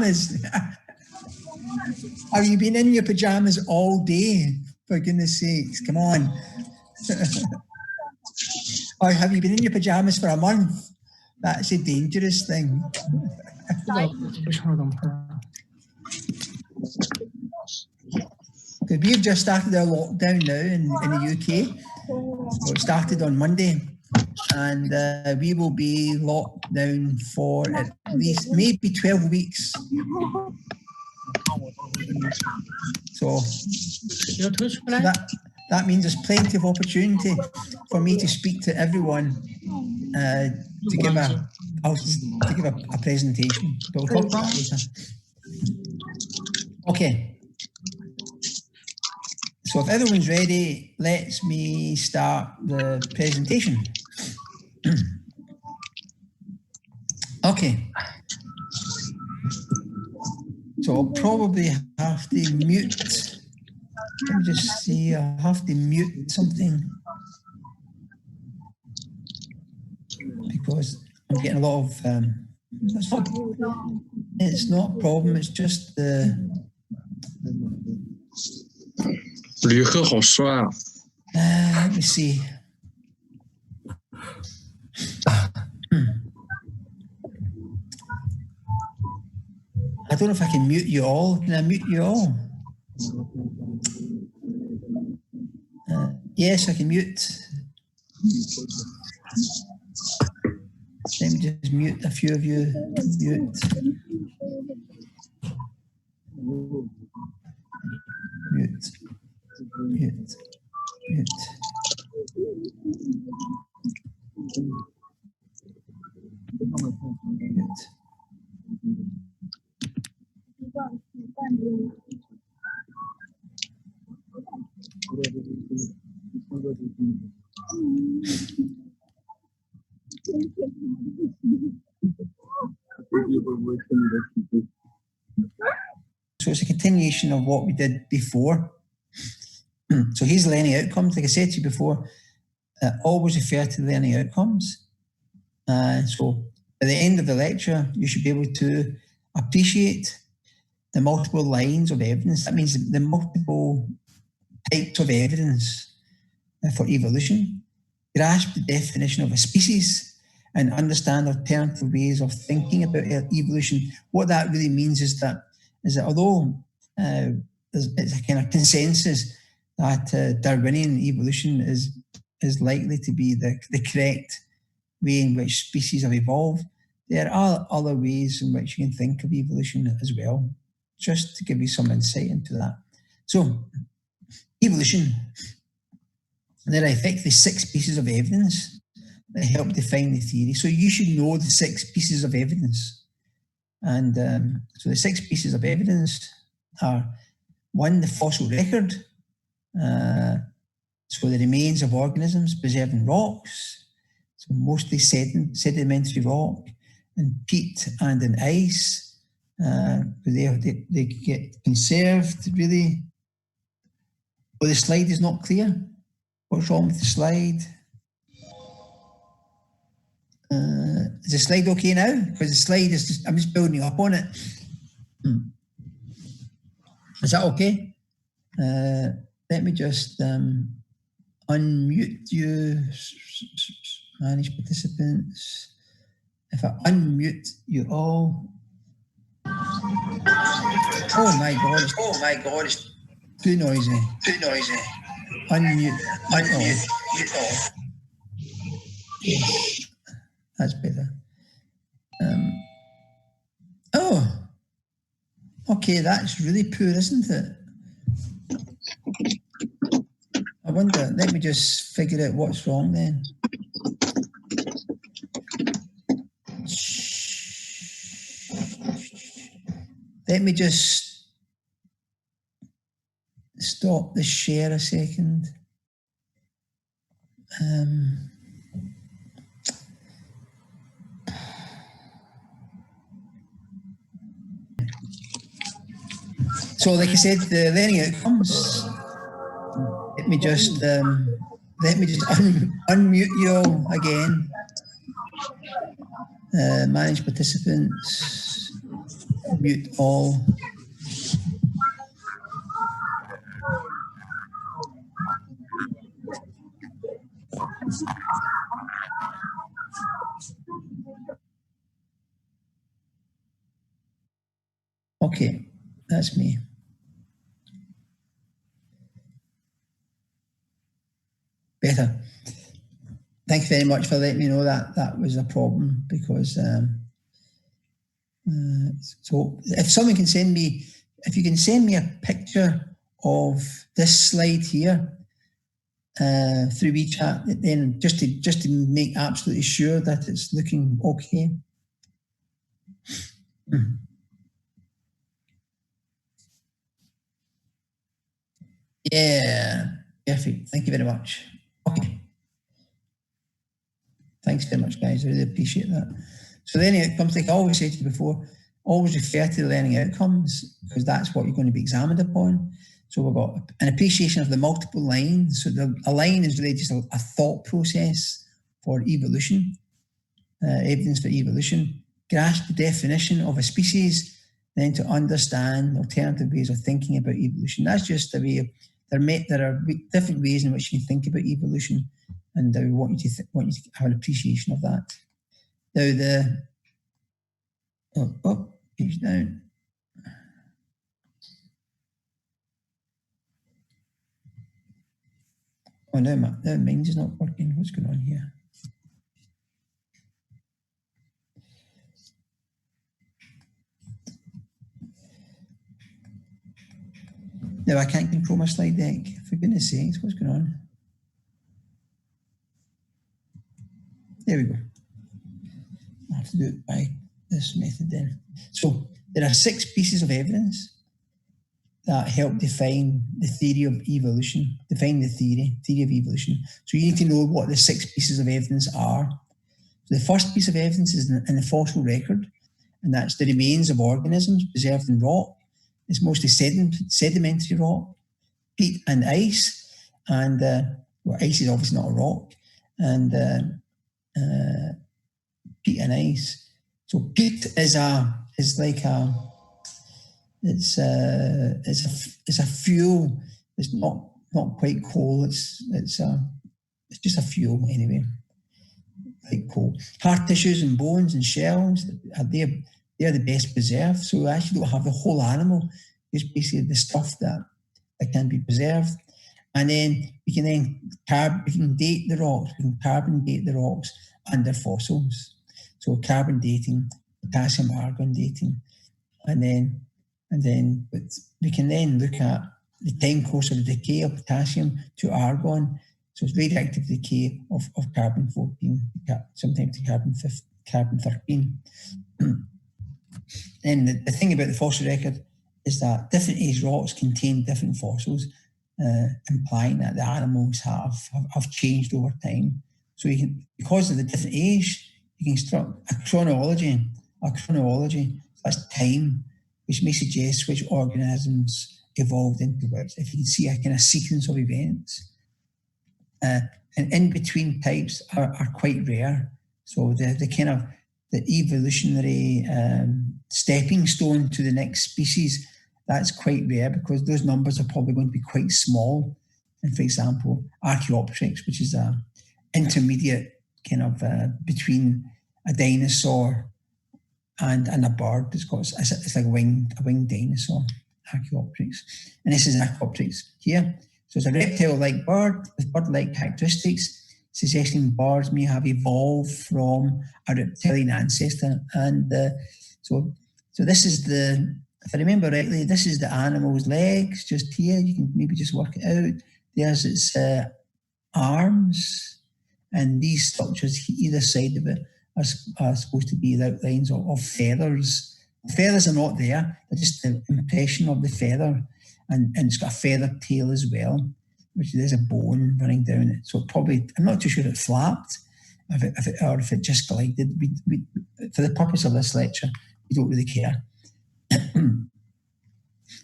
pajamas? Have you been in your pajamas all day? For goodness sakes, come on. Or have you been in your pajamas for a month? That's a dangerous thing. Because we've just started our lockdown now in the UK. So it started on Monday, and we will be locked down for at least maybe 12 weeks. So that means there's plenty of opportunity for me to speak to everyone to give a presentation. But we'll talk about that later. Okay. So if everyone's ready, let me start the presentation. Okay. So I'll probably have to mute. Let me just see, I'll have to mute something because I'm getting a lot of, it's not a problem, it's just the... 吕赫好帅啊 let me see. I don't know if I can mute you all. Can I mute you all? Yes, I can mute. Let me just mute a few of you. Mute. Mute. Mute. Mute. Mute. So it's a continuation of what we did before. So here's learning outcomes. Like I said to you before, always refer to learning outcomes. So at the end of the lecture, you should be able to appreciate the multiple lines of evidence. That means the multiple types of evidence for evolution, grasp the definition of a species, and understand alternative ways of thinking about evolution. What that really means is that although it's a kind of consensus that Darwinian evolution is likely to be the correct way in which species have evolved, there are other ways in which you can think of evolution as well, just to give you some insight into that. So, evolution, there are effectively 6 pieces of evidence that help define the theory. So you should know the 6 pieces of evidence. And so the 6 pieces of evidence are: 1, the fossil record, so the remains of organisms preserved in rocks, so mostly sedimentary rock, and peat and in ice. They get conserved, really. Well, the slide is not clear. What's wrong with the slide? Is the slide okay now? Because the slide is just, I'm just building up on it. Is that okay? Let me just unmute you, manage participants. If I unmute you all. Oh my God, it's too noisy. Unmute you all. Yes, that's better. Oh, okay, that's really poor, isn't it? I wonder, let me just figure out what's wrong then. Let me just stop the share a second. So like I said, the learning outcomes, let me just unmute you all again. Manage participants. mute all. Okay, that's me. Better. Thank you very much for letting me know that that was a problem, because so if someone can send me, if you can send me a picture of this slide here through WeChat, then just to make absolutely sure that it's looking okay. Yeah, perfect. Thank you very much. Okay. Thanks very much, guys. I really appreciate that. So the learning outcomes, like I always said to you before, always refer to the learning outcomes, because that's what you're going to be examined upon. So we've got an appreciation of the multiple lines. So a line is really just a thought process for evolution, evidence for evolution. Grasp the definition of a species, then to understand alternative ways of thinking about evolution. That's just the way. There are different ways in which you can think about evolution, and I want you to have an appreciation of that. Now page down. Oh, now mine's is not working. What's going on here? No, I can't control my slide deck. For goodness sakes, what's going on? There we go. I have to do it by this method then. So there are 6 pieces of evidence that help define the theory of evolution, define the theory of evolution. So you need to know what the 6 pieces of evidence are. So the first piece of evidence is in the fossil record, and that's the remains of organisms preserved in rock. It's mostly sedimentary rock, peat and ice, and ice is obviously not a rock, and peat and ice. So peat is like a fuel. It's not quite coal. It's just a fuel anyway, like coal. Hard tissues and bones and shells, they're the best preserved. So we actually don't have the whole animal. It's basically the stuff that can be preserved. And then we can date the rocks. We can carbon date the rocks under fossils. So carbon dating, potassium argon dating, and then we can then look at the time course of the decay of potassium to argon. So it's radioactive decay of carbon 14, sometimes to carbon 13. And the thing about the fossil record is that different age rocks contain different fossils, implying that the animals have changed over time. So you can, because of the different age, you can construct a chronology. That's time, which may suggest which organisms evolved into which. If you can see a kind of sequence of events, and in-between types are quite rare. So the kind of the evolutionary stepping stone to the next species, that's quite rare, because those numbers are probably going to be quite small. And for example, Archaeopteryx, which is a intermediate kind of between a dinosaur and a bird. It's like a winged dinosaur, Archaeopteryx. And this is Archaeopteryx here. So it's a reptile-like bird with bird-like characteristics, suggesting birds may have evolved from a reptilian ancestor. And so this is if I remember rightly, this is the animal's legs just here. You can maybe just work it out. There's its arms, and these structures either side of it are supposed to be the outlines of feathers. The feathers are not there, they're just the impression of the feather, and it's got a feather tail as well, which there's a bone running down it. So probably, I'm not too sure it flapped, or if it just glided. We, for the purpose of this lecture, we don't really care.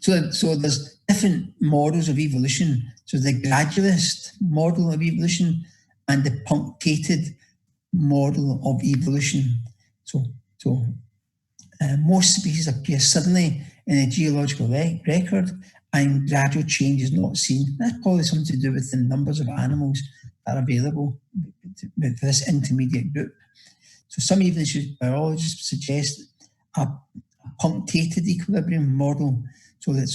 So there's different models of evolution. So the gradualist model of evolution and the punctated model of evolution. So Most species appear suddenly in a geological record, and gradual change is not seen. That's probably something to do with the numbers of animals that are available with this intermediate group. So some evolutionary biologists suggest a punctated equilibrium model, so that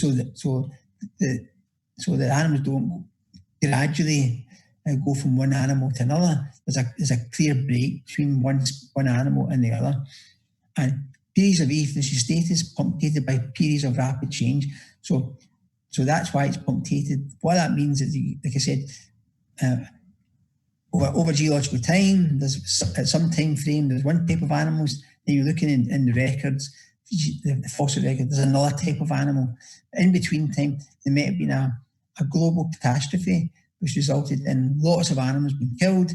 animals don't gradually go from one animal to another. There's a clear break between one animal and the other, and periods of evolutionary status punctated by periods of rapid change. So that's why it's punctated. What that means is, like I said, over geological time, there's at some time frame, there's one type of animals. Then you're looking in the records, the fossil record, there's another type of animal. In between time, there may have been a global catastrophe which resulted in lots of animals being killed,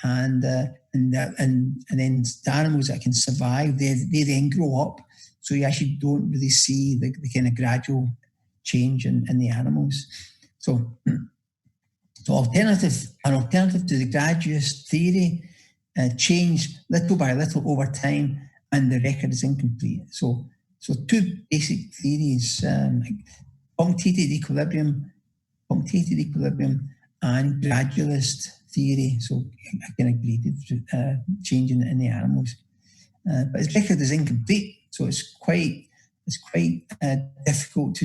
and then the animals that can survive, they then grow up. So you actually don't really see the kind of gradual change in the animals. So an alternative to the graduous theory, change little by little over time, and the record is incomplete. So two basic theories: punctated equilibrium, and gradualist theory. So I can agree to changing in the animals, but his record is incomplete. So it's quite difficult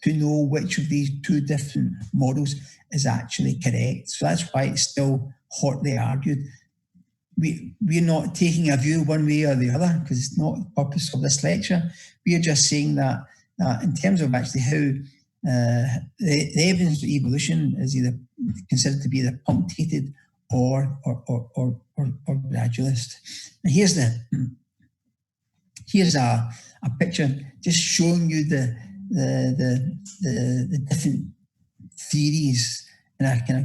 to know which of these two different models is actually correct. So that's why it's still hotly argued. We're not taking a view one way or the other, because it's not the purpose of this lecture. We are just saying that in terms of actually how the evidence of evolution is either considered to be either punctated or gradualist. And here's a picture just showing you the different theories in a kind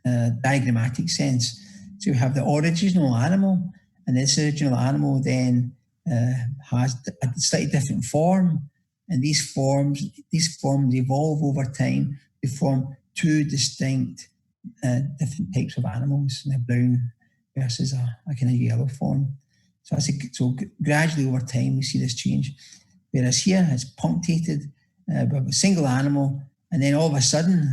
of diagrammatic sense. So we have the original animal, and this original animal then has a slightly different form, and these forms evolve over time to form two distinct different types of animals, a brown versus a kind of yellow form. So gradually over time we see this change. Whereas here it's punctated with a single animal, and then all of a sudden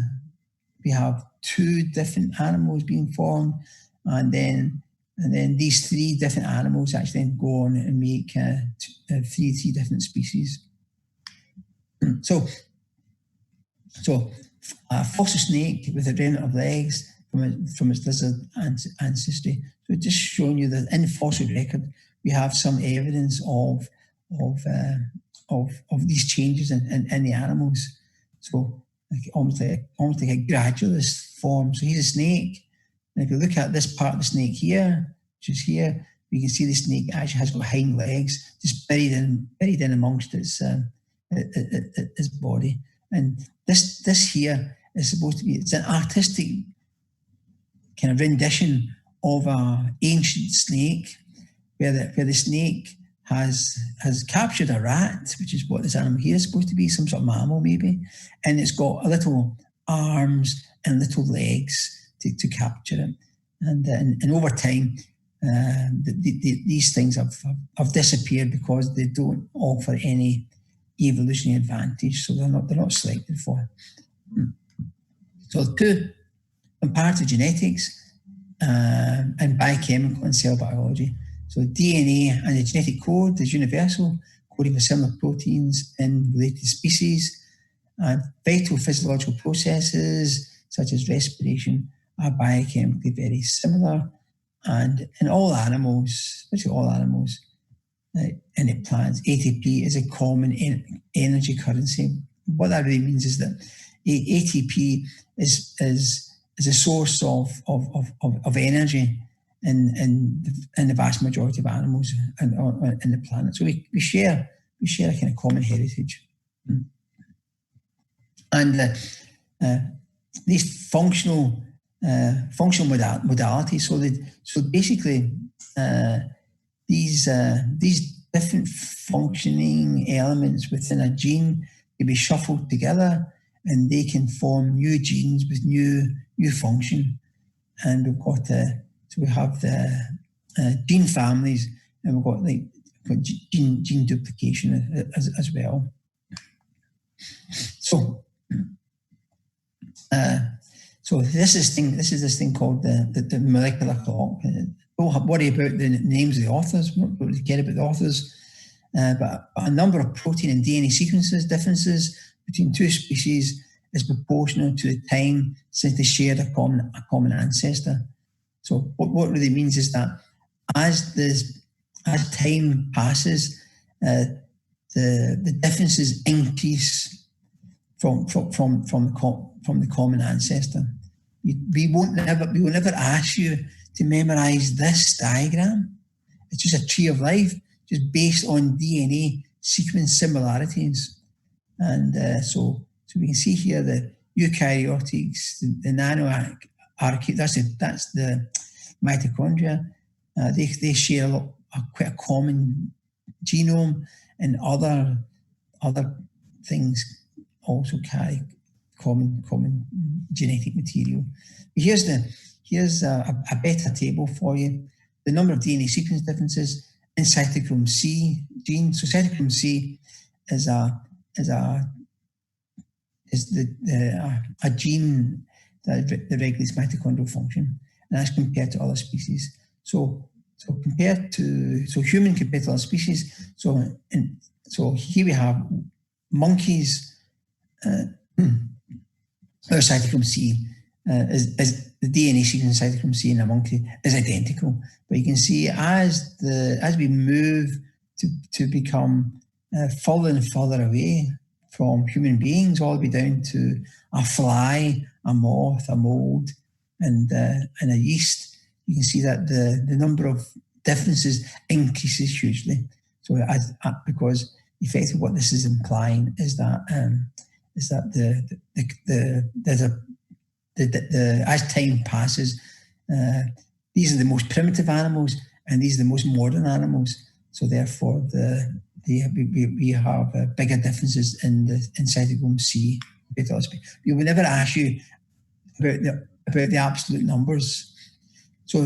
we have two different animals being formed, and then these three different animals actually then go on and make three different species. So a fossil snake with a remnant of legs from its lizard ancestry. So just showing you that in the fossil record we have some evidence of these changes in the animals. So almost like a gradualist form. So here's a snake, and if you look at this part of the snake here, which is here, you can see the snake actually has got hind legs just buried in amongst its body. And this here is supposed to be, it's an artistic kind of rendition of an ancient snake, where the snake has captured a rat, which is what this animal here is supposed to be, some sort of mammal maybe, and it's got a little arms and little legs to capture it. And over time, these things have disappeared because they don't offer any evolutionary advantage, so they're not selected for. So two, comparative genetics and biochemical and cell biology. So DNA and the genetic code is universal, coding for similar proteins in related species. Vital physiological processes such as respiration are biochemically very similar. And in all animals, especially all animals, and in plants, ATP is a common energy currency. What that really means is that ATP is a source of energy in the vast majority of animals in the planet. So we share a kind of common heritage. And these functional modalities. So basically, these different functioning elements within a gene can be shuffled together, and they can form new genes with new function. And we've got so we have the gene families, and we've got like gene duplication as well. So this is this thing called the molecular clock. Don't worry about the names of the authors. We don't really care about the authors. But a number of protein and DNA sequences differences between two species is proportional to the time since they shared a common ancestor. So what really means is that as time passes, the differences increase from the common ancestor. We will never ask you to memorize this diagram. It's just a tree of life, just based on DNA sequence similarities. And so we can see here the eukaryotics, the nanoarchaea, that's the mitochondria. They share quite a common genome, and other things also carry common genetic material. Here's a better table for you. The number of DNA sequence differences in cytochrome C gene. So cytochrome C is a gene that regulates mitochondrial function, and that's compared to other species. So human compared to other species. So here we have monkeys. Our cytochrome C is the DNA sequence of cytochrome C in a monkey is identical, but you can see as we move to become further and further away from human beings, all the way down to a fly, a moth, a mold, and a yeast, you can see that the number of differences increases hugely. So because effectively what this is implying is that as time passes, these are the most primitive animals, and these are the most modern animals. So therefore, we have bigger differences in cytochrome C. We will never ask you about the absolute numbers. So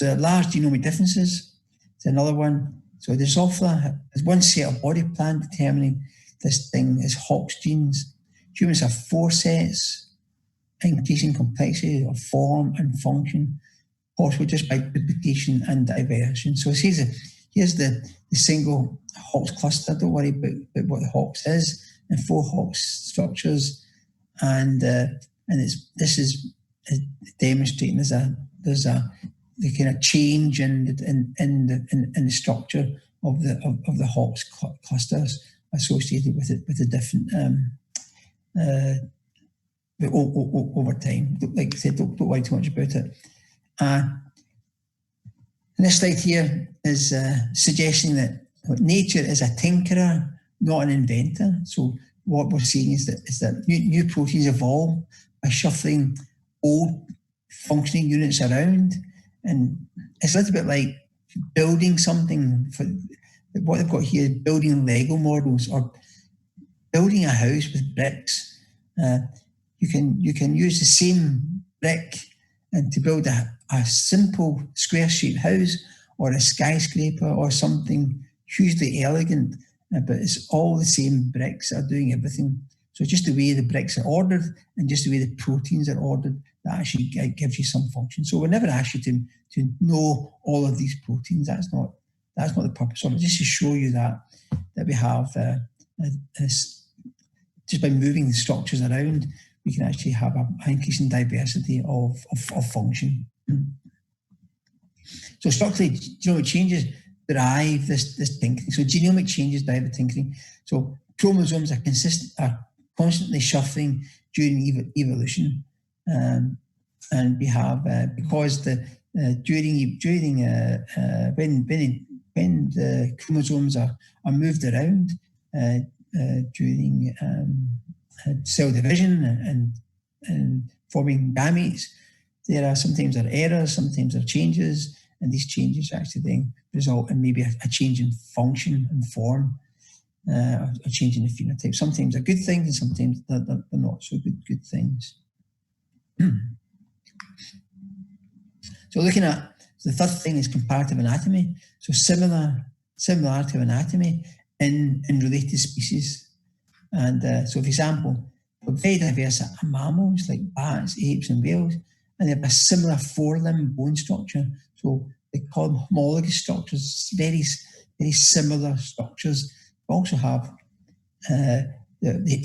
large genomic differences is another one. So there's one set of body plan determining this thing is Hox genes. Humans have 4 sets, increasing complexity of form and function, possible just by duplication and diversion. So here's the single Hox cluster. Don't worry about what the Hox is, and 4 Hox structures, and this is demonstrating there's a the kind of change in the structure of the Hox clusters associated with the different over time. Like I said, don't worry too much about it. And this slide here is suggesting that nature is a tinkerer, not an inventor. So what we're seeing is that new proteins evolve by shuffling old functioning units around, and it's a little bit like building something. For what they've got here, building Lego models or building a house with bricks. You can use the same brick and to build a simple square-shaped house or a skyscraper or something hugely elegant, but it's all the same bricks that are doing everything. So just the way the bricks are ordered and just the way the proteins are ordered, that actually gives you some function. So we'll never ask you to know all of these proteins. That's not the purpose of it. Just to show you that we have just by moving the structures around, we can actually have an increasing diversity of function. So structurally, genomic changes derive this tinkering. So genomic changes drive the tinkering. So chromosomes are constantly shuffling during evolution, and we have because when the chromosomes are moved around during cell division and forming gametes, sometimes there are errors, sometimes there are changes, and these changes actually then result in maybe a change in function and form, a change in the phenotype. Sometimes they're good things, and sometimes they're not so good things. So looking at the third thing is comparative anatomy. So similar similarity of anatomy in related species. And so, for example, they're very diverse mammals like bats, apes, and whales, and they have a similar four-limb bone structure. So they call them homologous structures, very, very similar structures. We also have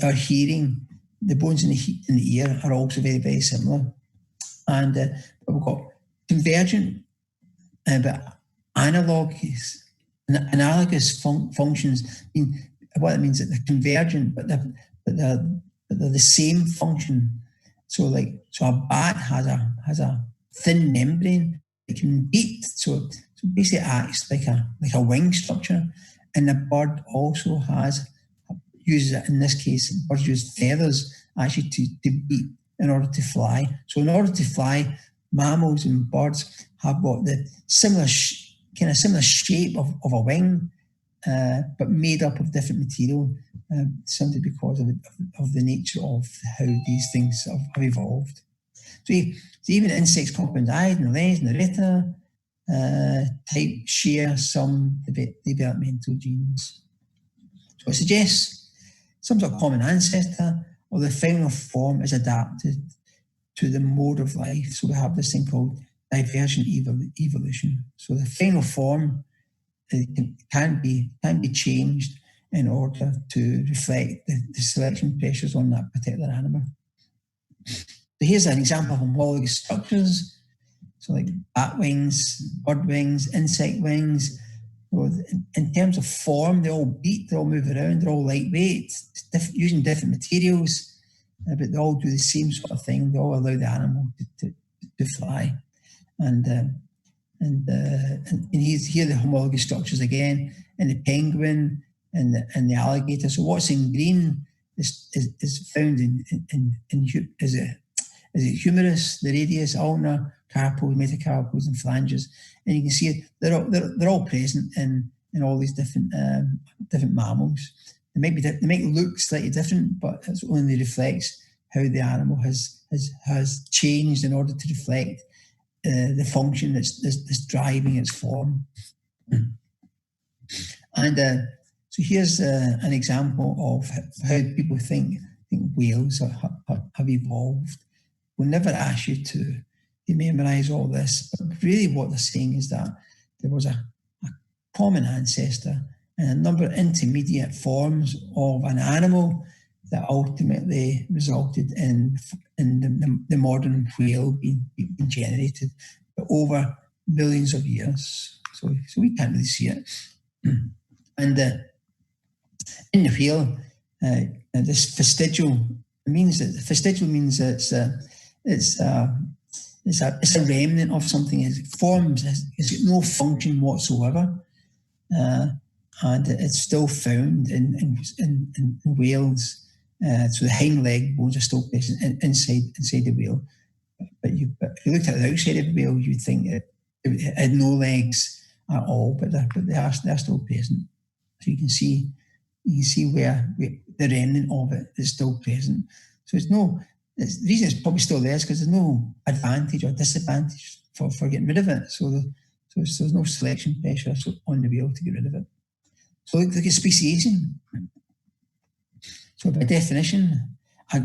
our hearing, the bones in the ear are also very, very similar. And we've got convergent but analogous functions. I mean, what it means is that they're convergent, but they're the same function. So a bat has a thin membrane it can beat. So basically acts like a wing structure. And the bird also uses it, in this case, birds use feathers actually to beat in order to fly. So in order to fly, mammals and birds have got the similar shape of a wing, but made up of different material, simply because of the nature of how these things have evolved. So even insects, compound eyes and the lens and the retina type share some developmental genes. So it suggests some sort of common ancestor, or the final form is adapted to the mode of life. So we have this thing called divergent evolution. So the final form can be changed in order to reflect the selection pressures on that particular animal. So here's an example of homologous structures. So like bat wings, bird wings, insect wings. So in terms of form, they all beat, they all move around, they're all lightweight, using different materials, but they all do the same sort of thing. They all allow the animal to fly. And here's the homologous structures again, in the penguin and the alligator. So what's in green is found is the humerus, the radius, ulna, carpals, metacarpals, and flanges. And you can see they're all present in all these different mammals. They might look slightly different, but it only reflects how the animal has changed in order to reflect the function that's driving its form. And so here's an example of how people think whales have evolved. We'll never ask you to memorize all this, but really what they're saying is that there was a common ancestor and a number of intermediate forms of an animal that ultimately resulted in the modern whale being generated over millions of years. So we can't really see it. And in the whale, this vestigial means it's a remnant of something. It's got no function whatsoever, and it's still found in whales. So the hind leg bones are still present inside the whale. But if you looked at the outside of the whale, you'd think it had no legs at all, but they're still present. So you can see where the remnant of it is still present. So the reason it's probably still there is because there's no advantage or disadvantage for getting rid of it. So there's no selection pressure on the whale to get rid of it. So look at speciation. So by definition, so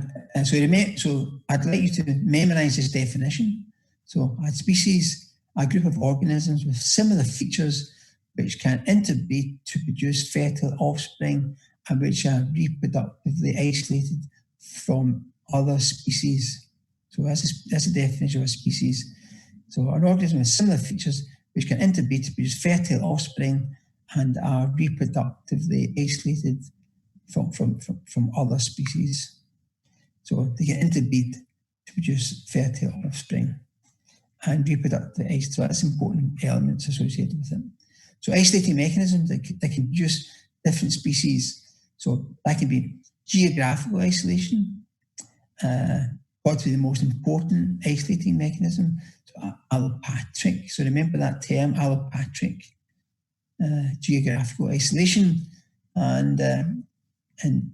I'd like you to memorize this definition. So a species, a group of organisms with similar features which can interbreed to produce fertile offspring and which are reproductively isolated from other species. So that's the definition of a species. So an organism with similar features which can interbreed to produce fertile offspring and are reproductively isolated from other species. So they can interbreed to produce fertile offspring and reproductive isolated. So that's important elements associated with it. So isolating mechanisms that can produce different species. So that can be geographical isolation, got to be the most important isolating mechanism. So allopatric. So remember that term, allopatric, geographical isolation, and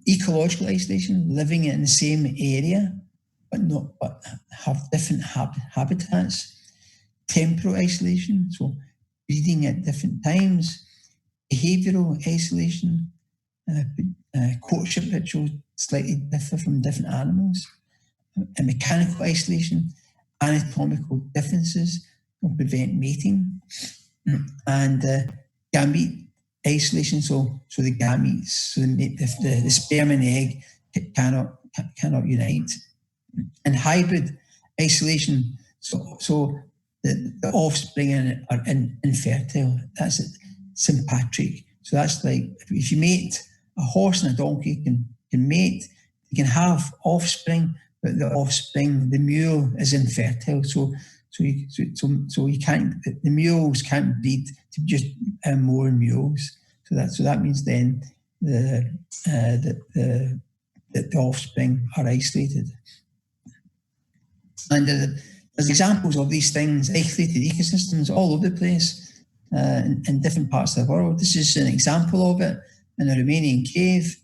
ecological isolation, living in the same area but have different habitats. Temporal isolation, so breeding at different times. behavioural isolation, courtship rituals slightly differ from different animals, and mechanical isolation, anatomical differences will prevent mating, and gamete isolation. So the gametes, so the sperm and egg cannot unite, and hybrid isolation. So the offspring are infertile. That's it. Sympatric. So that's like if you mate, a horse and a donkey can mate. You can have offspring, but the offspring, the mule is infertile. So you can't. The mules can't breed to just more mules. So that means then the offspring are isolated. And there's examples of these things, isolated ecosystems all over the place in different parts of the world. This is an example of it in a Romanian cave.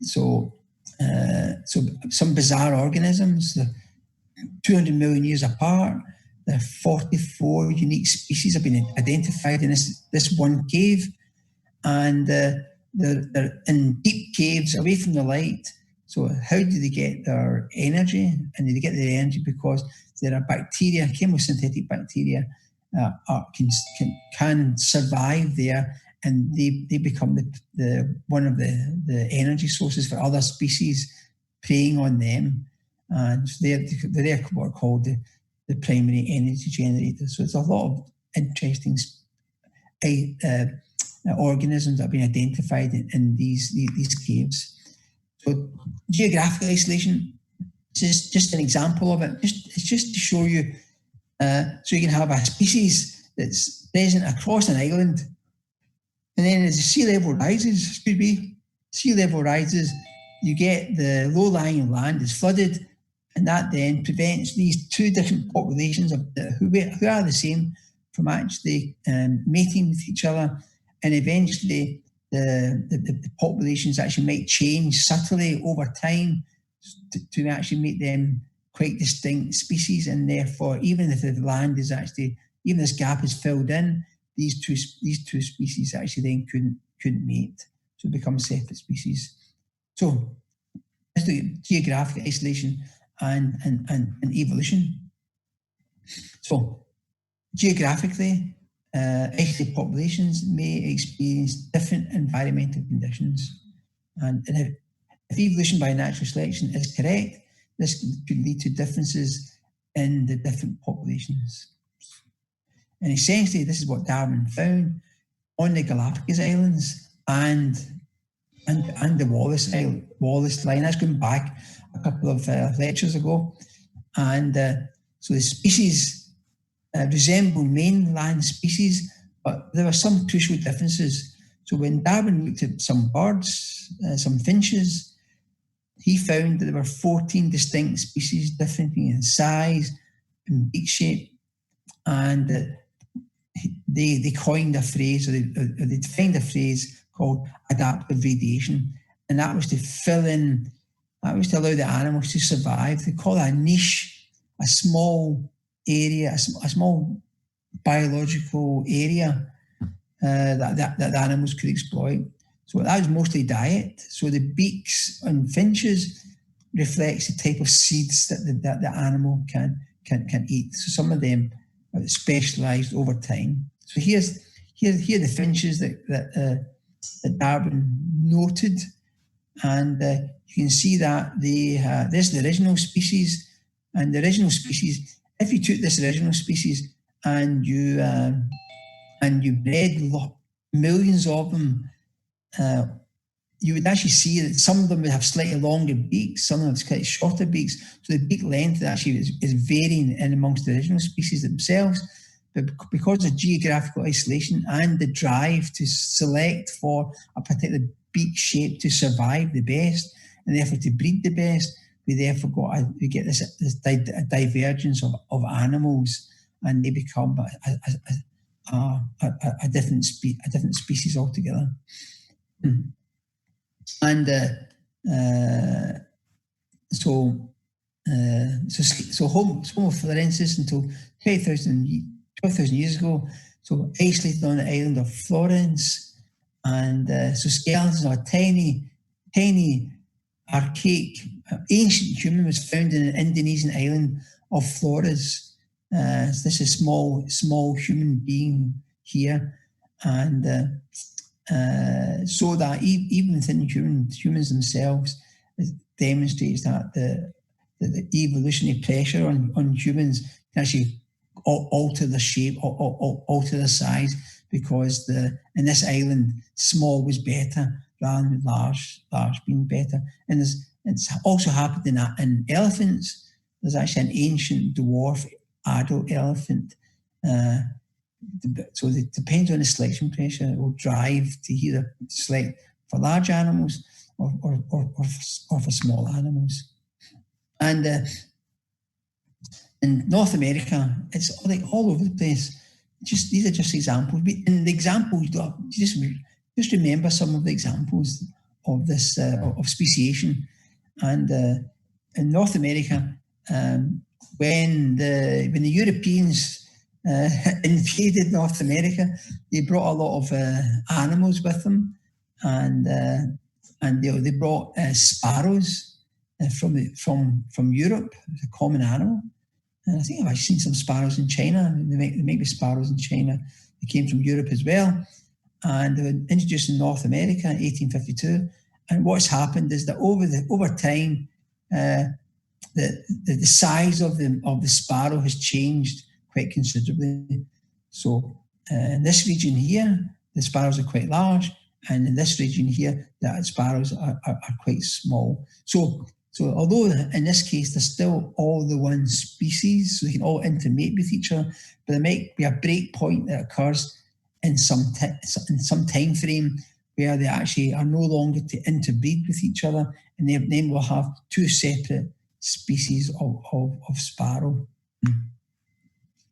So some bizarre organisms, 200 million years apart. There are 44 unique species have been identified in this one cave, and they're in deep caves away from the light. So how do they get their energy? And they get their energy because there are bacteria, chemosynthetic bacteria, can survive there, and they become the one of the energy sources for other species preying on them. And so they're what are called the primary energy generators. So it's a lot of interesting organisms that have been identified in these caves. So geographic isolation is just an example of it. It's just to show you, so you can have a species that's present across an island, and then as the sea level rises, you get the low-lying land is flooded, and that then prevents these two different populations who are the same from actually mating with each other, and eventually the populations actually might change subtly over time to actually make them quite distinct species, and therefore even if the land is actually, even this gap is filled in, these two species actually then couldn't mate, so become separate species. So let's look at geographic isolation and evolution. So geographically, isolated populations may experience different environmental conditions, and if evolution by natural selection is correct, this could lead to differences in the different populations. And essentially, this is what Darwin found on the Galapagos Islands and the Wallace line. That's going back a couple of lectures ago. And so the species resemble mainland species, but there were some crucial differences. So when Darwin looked at some birds, some finches, he found that there were 14 distinct species different in size and beak shape. And they coined a phrase, or they defined a phrase called adaptive radiation. And that was to fill in, that was to allow the animals to survive. They call it a niche, a small area, a small biological area that the animals could exploit. So that was mostly diet. So the beaks on finches reflects the type of seeds that the animal can eat. So some of them are specialised over time. So here are the finches that Darwin noted, and you can see that this is the original species, and the original species. If you took this original species and you bred millions of them, you would actually see that some of them would have slightly longer beaks, some of them have slightly shorter beaks. So the beak length actually is varying in amongst the original species themselves. But because of geographical isolation and the drive to select for a particular beak shape to survive the best, and therefore to breed the best, we get this divergence of animals, and they become a different species altogether. And so Homo florensis until 12,000 years ago So isolated on the island of Florence. And so skeletons of a tiny, archaic, ancient human was found in an Indonesian island of Flores. So this is a small human being here. And so that even within humans themselves, it demonstrates that the evolutionary pressure on humans can actually alter the shape, alter the size, because in this island, small was better rather than large being better. And it's also happened in elephants. There's actually an ancient dwarf adult elephant. So it depends on the selection pressure. It will drive to either select for large animals or for small animals. And in North America, it's all over the place. These are just examples. In the examples, just remember some of the examples of this of speciation. And in North America, when the Europeans invaded North America, they brought a lot of animals with them, and they brought sparrows from Europe, a common animal. And I think I've actually seen some sparrows in China. There might be sparrows in China that came from Europe as well. And they were introduced in North America in 1852. And what's happened is that over time, the size of the sparrow has changed quite considerably. So in this region here, the sparrows are quite large, and in this region here, the sparrows are quite small. So although in this case they're still all the one species, so they can all intermate with each other, but there might be a break point that occurs in some time frame where they actually are no longer to interbreed with each other, and then we'll have two separate species of sparrow.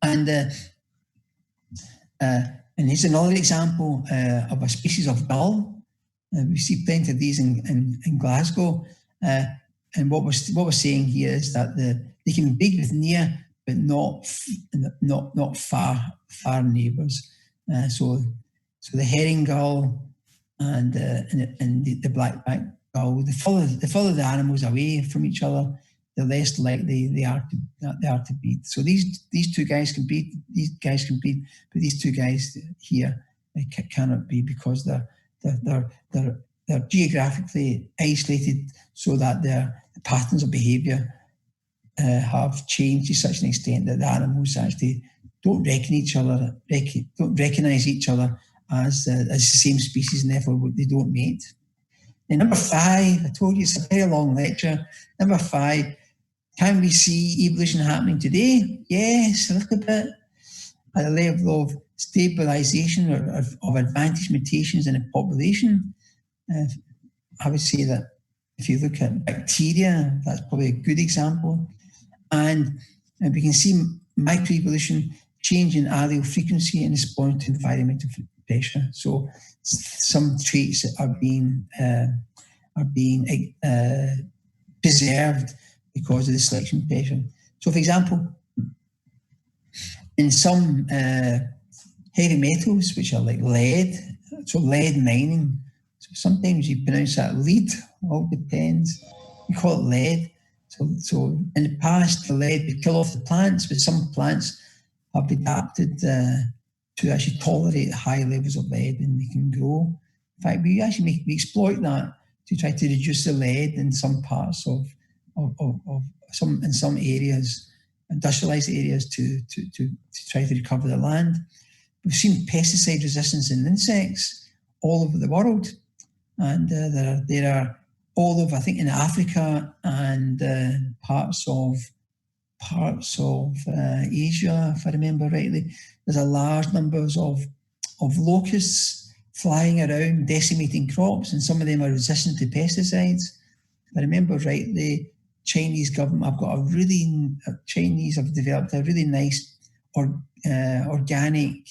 And here's another example of a species of gull. We see plenty of these in Glasgow. And what we're saying here is that they can breed with near, but not far neighbours. So the herring gull and the black-backed gull, the further the animals away from each other, the less likely they are to breed. So these two guys can breed. These guys can breed, but these two guys here cannot breed because they're geographically isolated, so that their patterns of behaviour have changed to such an extent that the animals actually don't recognise each other as the same species, and therefore they don't mate. And number 5, I told you it's a very long lecture. Number 5, can we see evolution happening today? Yes, a little bit. At a level of stabilisation or of advantage mutations in a population. I would say that if you look at bacteria, that's probably a good example. And we can see microevolution changing allele frequency in response to environmental pressure. So some traits are being preserved because of the selection pressure. So, for example, in some heavy metals, which are like lead, so lead mining, so sometimes you pronounce that lead, all depends. You call it lead. So in the past, the lead would kill off the plants, but some plants have adapted to actually tolerate high levels of lead, and they can grow. In fact, we exploit that to try to reduce the lead in some parts of some areas, industrialized areas, to try to recover the land. We've seen pesticide resistance in insects all over the world, and there are all over, I think, in Africa and parts of Asia, if I remember rightly. There's a large numbers of locusts flying around, decimating crops, and some of them are resistant to pesticides. If I remember rightly, Chinese government have developed a really nice organic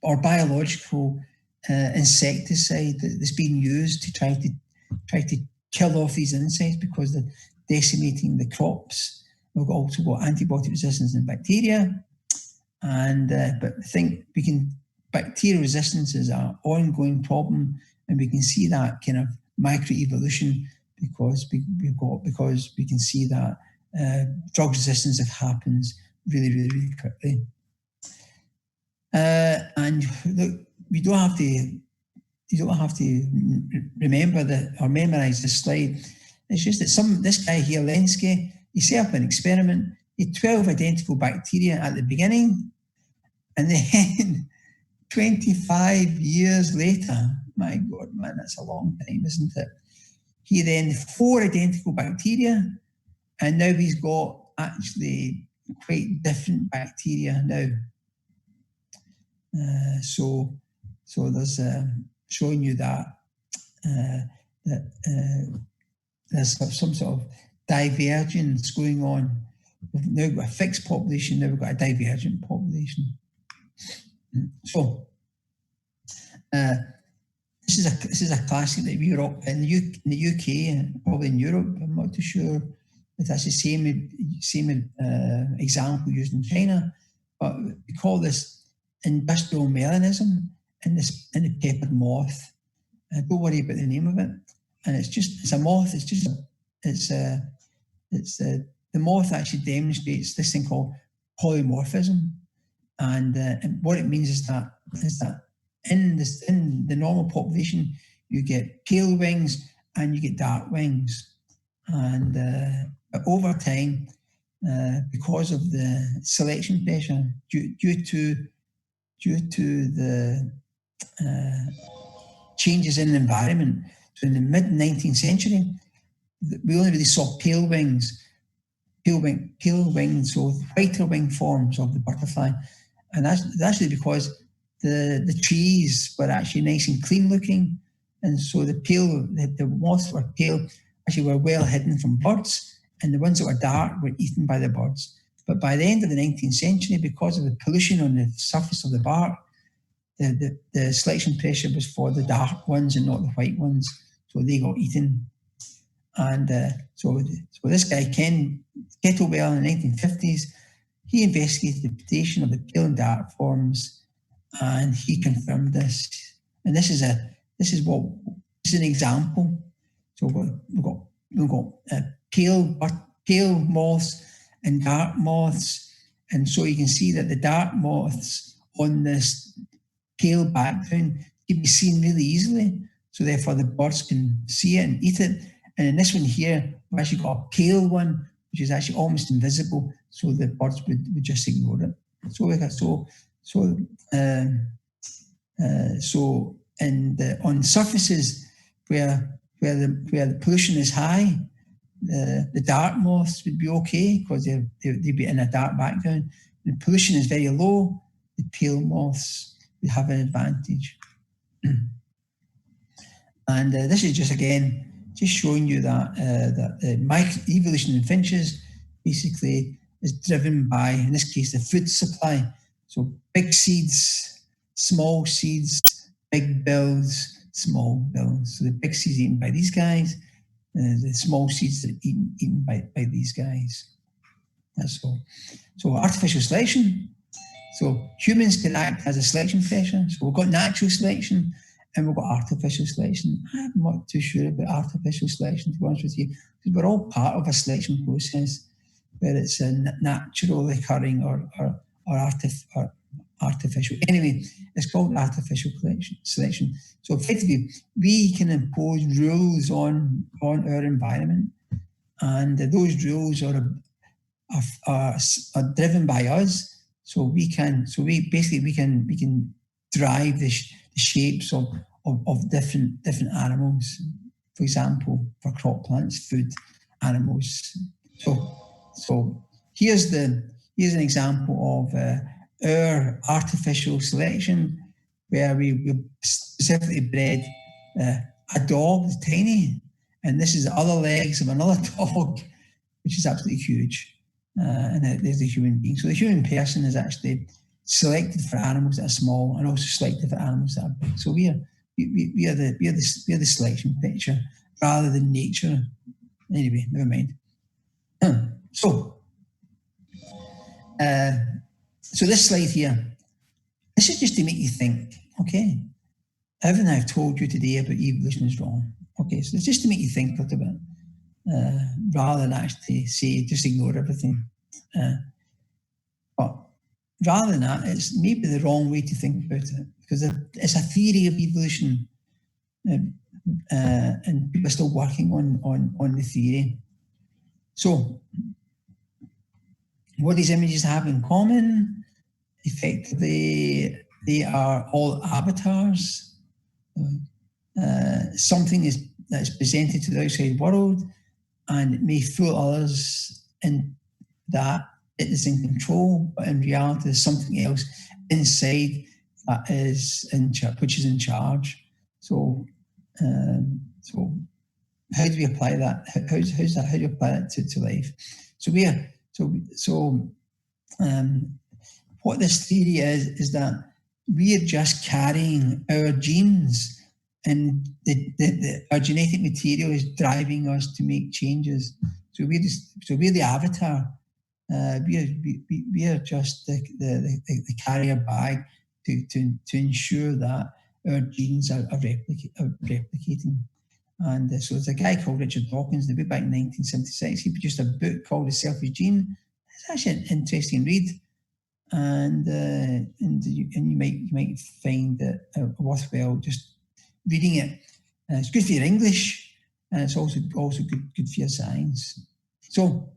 or biological insecticide that's being used to try to kill off these insects because they're decimating the crops. We've also got antibiotic resistance in bacteria, And but I think bacterial resistance is an ongoing problem, and we can see that kind of microevolution because we can see that drug resistance that happens really, really, really quickly. And look, you don't have to remember that or memorize this slide. It's just that this guy here, Lenski, he set up an experiment. He had 12 identical bacteria at the beginning, and then 25 years later, my God, man, that's a long time, isn't it? He then 4 identical bacteria, and now he's got actually quite different bacteria now. So there's showing you that there's some sort of divergence going on. We've now got a fixed population, now we've got a divergent population. So this is a classic that we rock in the UK and probably in Europe. I'm not too sure if that's the same example used in China, but we call this industrial melanism in the peppered moth. Don't worry about the name of it. And it's a moth. The moth actually demonstrates this thing called polymorphism, and what it means is that in the normal population you get pale wings and you get dark wings, and over time, because of the selection pressure due to the changes in the environment. So in the mid 19th century, we only really saw pale wings, so whiter wing forms of the butterfly, and that's actually because the trees were actually nice and clean looking, and so the moths were pale actually were well hidden from birds, and the ones that were dark were eaten by the birds. But by the end of the 19th century, because of the pollution on the surface of the bark, the selection pressure was for the dark ones and not the white ones, so they got eaten. And so this guy, Ken Kettlewell, in the 1950s, he investigated the predation of the pale and dark forms, and he confirmed this. And this is an example. So we've got pale moths and dark moths, and so you can see that the dark moths on this pale background can be seen really easily. So therefore, the birds can see it and eat it. And in this one here, we've actually got a pale one, which is actually almost invisible, so the birds would just ignore it. On surfaces where the pollution is high, the dark moths would be okay because they'd be in a dark background. When the pollution is very low, the pale moths would have an advantage. And this is just showing you that the microevolution in finches basically is driven by, in this case, the food supply. So big seeds, small seeds, big bills, small bills. So the big seeds eaten by these guys, the small seeds are eaten by these guys. That's all. So artificial selection. So humans can act as a selection pressure. So we've got natural selection and we've got artificial selection. I'm not too sure about artificial selection, to be honest with you, because we're all part of a selection process, whether it's a natural occurring or artificial. Anyway, it's called artificial selection. So effectively, we can impose rules on our environment, and those rules are driven by us. So we can drive the shapes of different animals. For example, for crop plants, food, animals. So here's an example of our artificial selection, where we specifically bred a dog, tiny, and this is the other legs of another dog, which is absolutely huge. And there's the human being. So the human person is actually selected for animals that are small and also selected for animals that are big. So we are the selection picture rather than nature. Anyway, never mind. So So this slide here, this is just to make you think, okay, everything I've told you today about evolution is wrong. Okay, so it's just to make you think a little bit, rather than actually say, just ignore everything. But rather than that, it's maybe the wrong way to think about it, because it's a theory of evolution, and people are still working on the theory. So, what these images have in common, effectively, they are all avatars. Something that's presented to the outside world, and it may fool others in that it is in control, but in reality, there's something else inside that is which is in charge. So, so how do we apply that? How do you apply that to life? What this theory is that we are just carrying our genes, and our genetic material is driving us to make changes. So we're the avatar. We are just the carrier bag to ensure that our genes are replicating. And so there's a guy called Richard Dawkins, the book back in 1976. He produced a book called The Selfish Gene. It's actually an interesting read, and you might find it worthwhile just reading it. It's good for your English, and it's also good for your science. So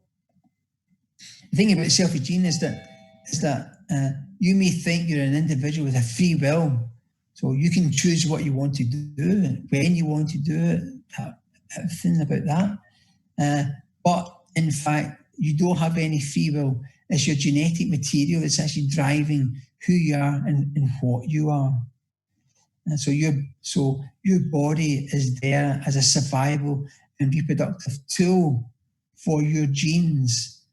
the thing about the selfish gene is that you may think you're an individual with a free will, so you can choose what you want to do, when you want to do it, everything about that. But in fact, you don't have any free will. It's your genetic material that's actually driving who you are and what you are. And so your body is there as a survival and reproductive tool for your genes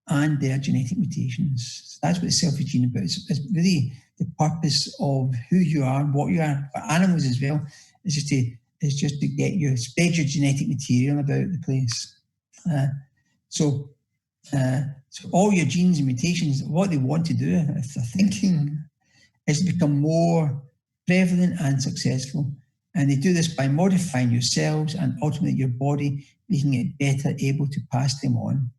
and their genetic mutations. So that's what the selfish gene is about. It's really the purpose of who you are and what you are. For animals as well, is just to get you spread your genetic material about the place. So all your genes and mutations, what they want to do, if they're thinking, is to become more prevalent and successful. And they do this by modifying your cells and ultimately your body, making it better able to pass them on.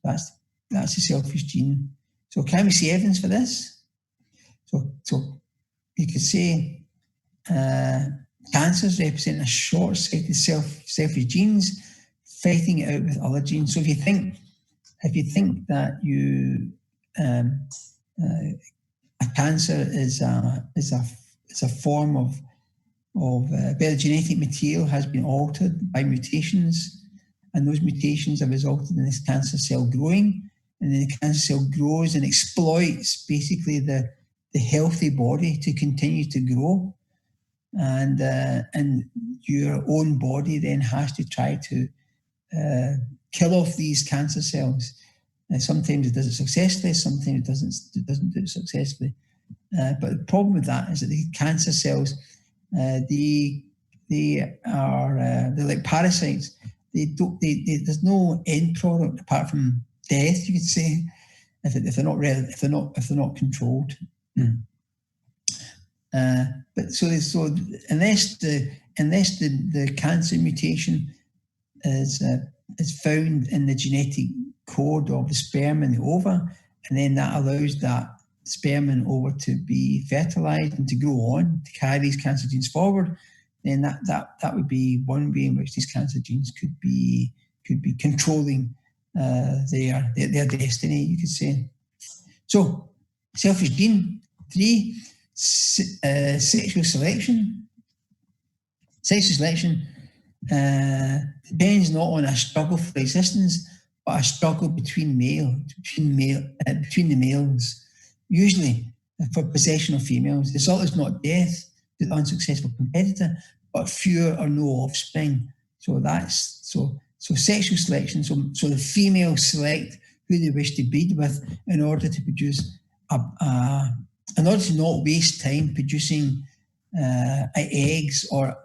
That's the selfish gene. So can we see evidence for this? So you could say cancers represent a short-sighted selfish genes fighting it out with other genes. So if you think that a cancer is a form of where the genetic material has been altered by mutations, and those mutations have resulted in this cancer cell growing, and then the cancer cell grows and exploits basically the healthy body to continue to grow, and your own body then has to try to kill off these cancer cells. Sometimes it does it successfully, sometimes it doesn't do it successfully. But the problem with that is that the cancer cells, they're like parasites. There's no end product apart from death, you could say, if they're not controlled. But so unless the cancer mutation is found in the genetic code of the sperm and the ova, and then that allows that sperm and ova to be fertilized and to grow on to carry these cancer genes forward, then that would be one way in which these cancer genes could be controlling their destiny, you could say. So, selfish gene 3, sexual selection. Sexual selection depends not on a struggle for existence, but a struggle between the males, usually for possession of females. The result is not death to the unsuccessful competitor, but fewer or no offspring. So sexual selection. So the females select who they wish to breed with in order to produce in order to not waste time producing eggs or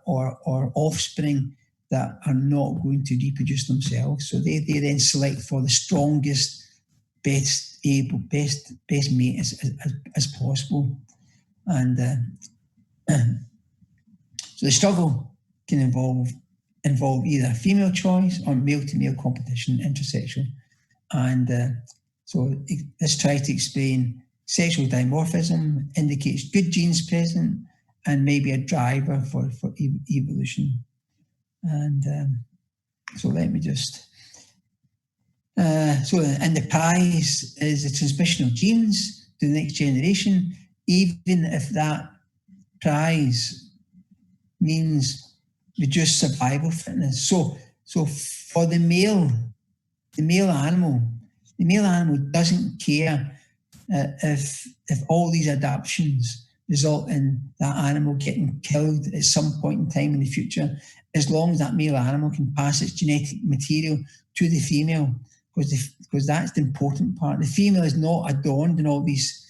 offspring that are not going to reproduce themselves. So they then select for the strongest best mate as possible. And so the struggle can involve either female choice or male-to-male competition, intersexual. And so this tries to explain sexual dimorphism, indicates good genes present, and maybe a driver for evolution. And so let me just... and the prize is the transmission of genes to the next generation, even if that prize means reduced survival fitness. So for the male animal doesn't care if all these adaptations result in that animal getting killed at some point in time in the future, as long as that male animal can pass its genetic material to the female, because that's the important part. The female is not adorned in all these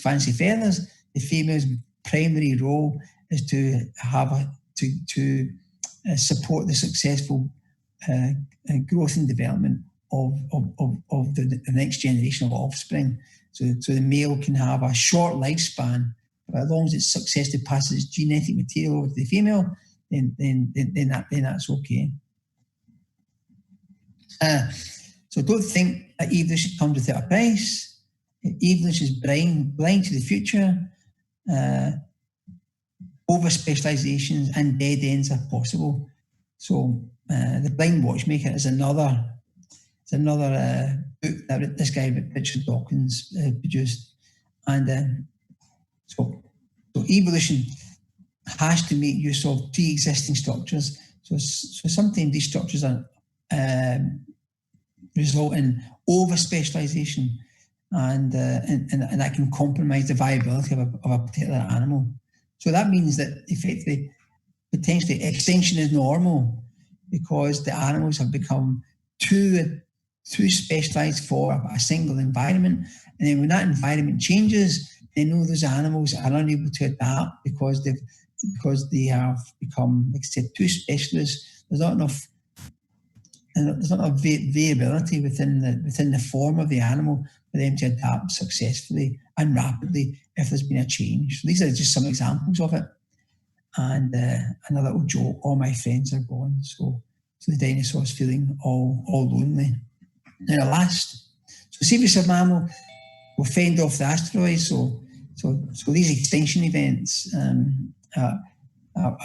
fancy feathers. The female's primary role is to have to support the successful growth and development of the next generation of offspring. So the male can have a short lifespan, but as long as it's successfully passes its genetic material over to the female, then that's okay. So don't think that evolution comes without a price. Evolution is blind to the future. Over specializations and dead ends are possible. So The Blind Watchmaker is another book that this guy Richard Dawkins produced, and so evolution has to make use of pre-existing structures. So sometimes these structures are result in over specialization, and that can compromise the viability of a particular animal. So that means that effectively, potentially, extinction is normal because the animals have become too specialized for a single environment. And then when that environment changes, then those animals are unable to adapt because they have become, like I said, too specialist. There's not enough variability within the form of the animal for them to adapt successfully and rapidly if there's been a change. So these are just some examples of it. And a little joke, all my friends are gone, so the dinosaur's feeling all lonely. Now the last, so series of mammal will fend off the asteroids, so these extinction events are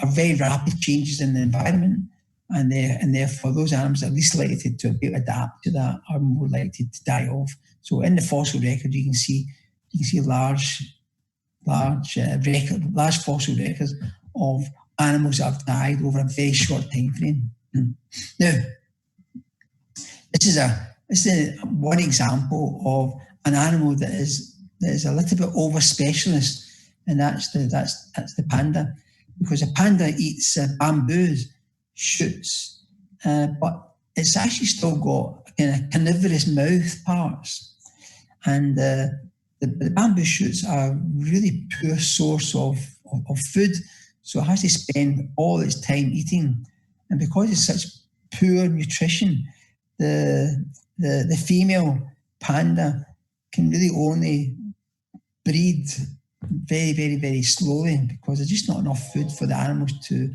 very rapid changes in the environment, and therefore those animals that are least likely to be able to adapt to that are more likely to die off. So in the fossil record, you can see large fossil records of animals that have died over a very short time frame. Now, this is one example of an animal that is a little bit over specialist, and that's the panda, because a panda eats bamboo shoots, but it's actually still got kind of carnivorous mouth parts, and the bamboo shoots are a really poor source of food, so it has to spend all its time eating, and because it's such poor nutrition, the female panda can really only breed very, very, very slowly because there's just not enough food for the animals to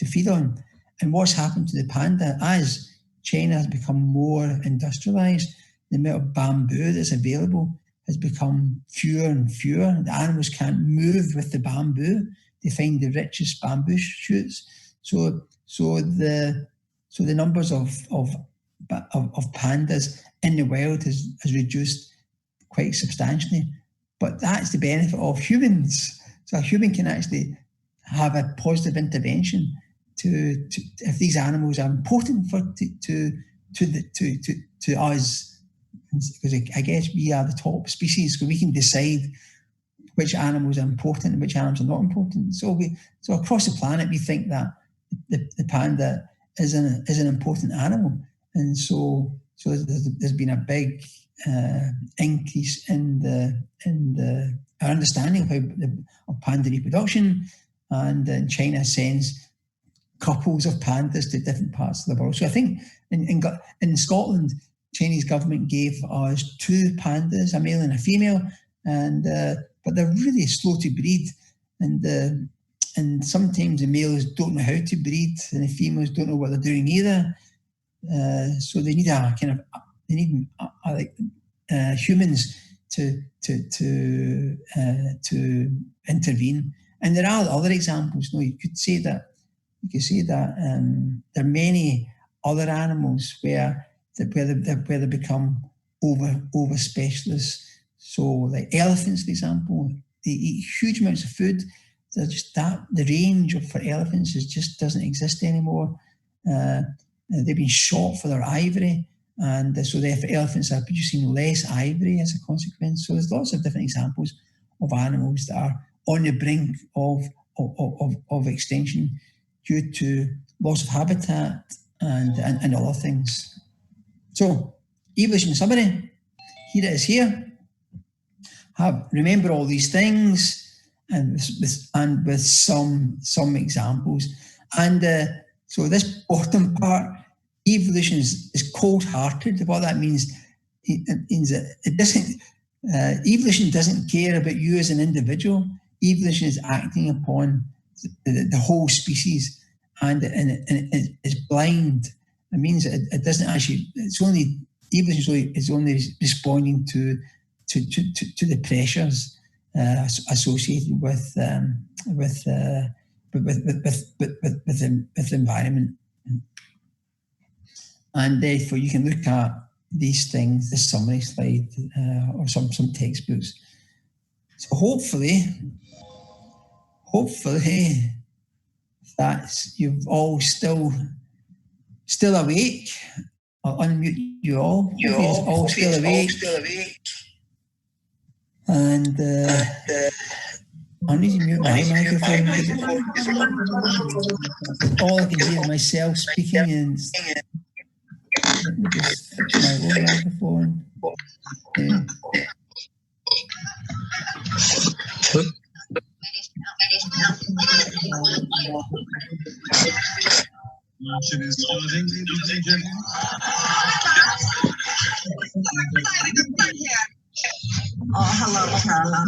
feed on. And what's happened to the panda, as China has become more industrialized, the amount of bamboo that's available has become fewer and fewer. The animals can't move with the bamboo. They find the richest bamboo shoots. So the numbers of pandas in the wild has reduced quite substantially. But that's the benefit of humans. So a human can actually have a positive intervention to if these animals are important to us, because I guess we are the top species, so we can decide which animals are important and which animals are not important. So across the planet, we think that the panda is an important animal, and so there's been a big increase in our understanding of panda reproduction, and China sends couples of pandas to different parts of the world. So I think in Scotland, Chinese government gave us 2 pandas, a male and a female, and but they're really slow to breed, and sometimes the males don't know how to breed, and the females don't know what they're doing either. So they need humans to intervene. And there are other examples. You could say that there are many other animals where they become over specialists. So, like elephants, for example, they eat huge amounts of food. They're just the range for elephants just doesn't exist anymore. They've been shot for their ivory, and so therefore elephants are producing less ivory as a consequence. So there's lots of different examples of animals that are on the brink of extinction due to loss of habitat and other things. So, evolution summary, here it is here. Remember all these things and with some examples. And so this bottom part, evolution is cold-hearted. What that means that it doesn't. Evolution doesn't care about you as an individual. Evolution is acting upon the whole species, and it's blind. It means it doesn't actually. Evolution is only responding to the pressures associated with the environment. And therefore, you can look at these things, this summary slide, or some textbooks. So hopefully that you've all still awake. I'll unmute you all. You're all still awake. And I need to mute my microphone. All I can hear is myself speaking, and let me just fix my own microphone. Oh, hello, Carla.